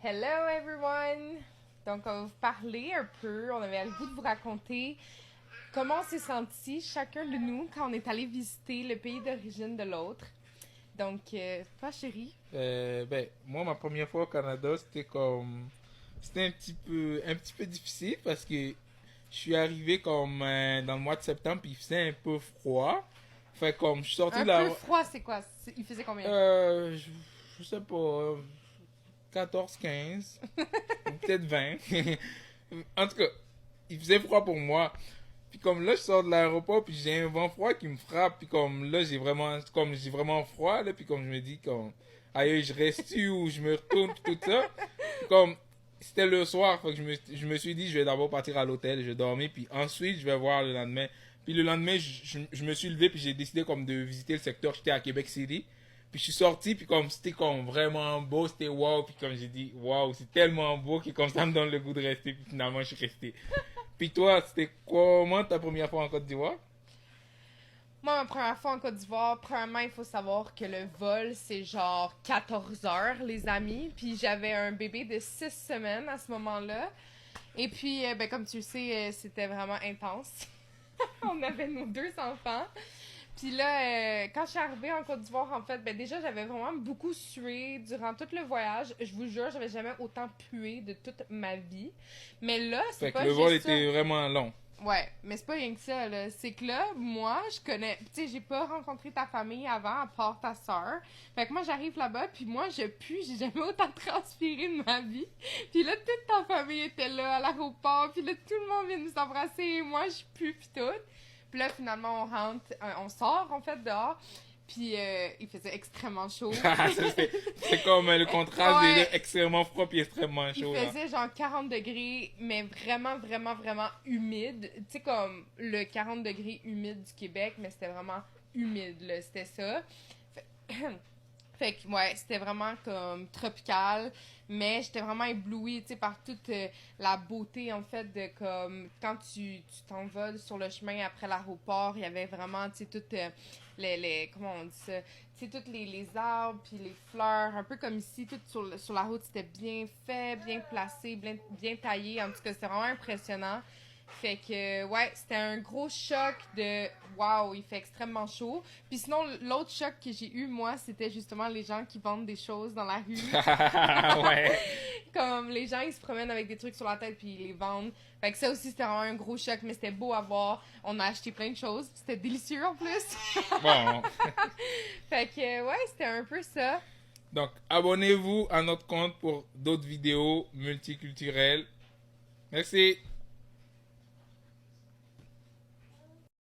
Hello everyone! Donc, on va vous parler un peu. On avait le goût de vous raconter comment on s'est senti chacun de nous quand on est allé visiter le pays d'origine de l'autre. Donc, toi, chérie? Moi, ma première fois au Canada, c'était un petit peu difficile parce que je suis arrivé dans le mois de septembre puis il faisait un peu froid. Fait comme je suis sorti Un de peu la, froid, c'est quoi? Il faisait combien? euh, je, je sais pas, 14, 15 ou peut-être 20. En tout cas, il faisait froid pour moi. Puis comme là, je sors de l'aéroport, puis j'ai un vent froid qui me frappe, puis comme là, j'ai vraiment froid, là, puis comme je me dis, comme, aïe, je reste-tu ou je me retourne, puis tout ça. Puis comme, c'était le soir, fait que je me suis dit, je vais d'abord partir à l'hôtel, je vais dormir, puis ensuite, je vais voir le lendemain. Puis le lendemain, je me suis levé, puis j'ai décidé comme de visiter le secteur, j'étais à Québec City. Puis je suis sorti, puis comme c'était comme vraiment beau, c'était wow, puis comme j'ai dit, wow, c'est tellement beau que comme ça me donne le goût de rester, puis finalement, je suis resté. Puis toi, c'était comment ta première fois en Côte d'Ivoire? Moi, ma première fois en Côte d'Ivoire, premièrement, il faut savoir que le vol, c'est genre 14 heures, les amis. Puis j'avais un bébé de 6 semaines à ce moment-là. Et puis, ben, comme tu le sais, c'était vraiment intense. On avait nos deux enfants. Puis là, quand je suis arrivée en Côte d'Ivoire, en fait, ben déjà, j'avais vraiment beaucoup sué durant tout le voyage. Je vous jure, j'avais jamais autant pué de toute ma vie. Mais là, c'est Fait que pas le vol juste ça. était vraiment long. Ouais, mais c'est pas rien que ça, là. C'est que là, moi, je connais. Tu sais, j'ai pas rencontré ta famille avant, à part ta soeur. Fait que moi, j'arrive là-bas, puis moi, je pue, j'ai jamais autant transpiré de ma vie. Puis là, toute ta famille était là à l'aéroport, puis là, tout le monde vient nous embrasser, et moi, je pue, puis tout. Puis là, finalement, on sort, en fait, dehors. Puis il faisait extrêmement chaud. C'est comme le contraste Ouais, de extrêmement froid puis extrêmement il chaud là. faisait genre 40 degrés, mais vraiment, vraiment, vraiment humide. Tu sais, comme le 40 degrés humide du Québec, mais c'était vraiment humide, là. C'était ça. Fait, fait que, ouais, c'était vraiment comme tropical, mais j'étais vraiment éblouie, tu sais, par toute la beauté, en fait, de comme, quand tu t'en vas sur le chemin après l'aéroport, il y avait vraiment, tu sais, toutes comment on dit ça, tu sais, toutes les arbres, puis les fleurs, un peu comme ici, tout sur la route, c'était bien fait, bien placé, bien taillé, en tout cas, c'était vraiment impressionnant. Fait que, ouais, c'était un gros choc de waouh, il fait extrêmement chaud. Puis sinon, l'autre choc que j'ai eu, moi, c'était justement les gens qui vendent des choses dans la rue. Ouais. Comme les gens, ils se promènent avec des trucs sur la tête puis ils les vendent. Fait que ça aussi, c'était vraiment un gros choc, mais c'était beau à voir. On a acheté plein de choses. C'était délicieux en plus. Bon. Fait que, ouais, c'était un peu ça. Donc, abonnez-vous à notre compte pour d'autres vidéos multiculturelles. Merci.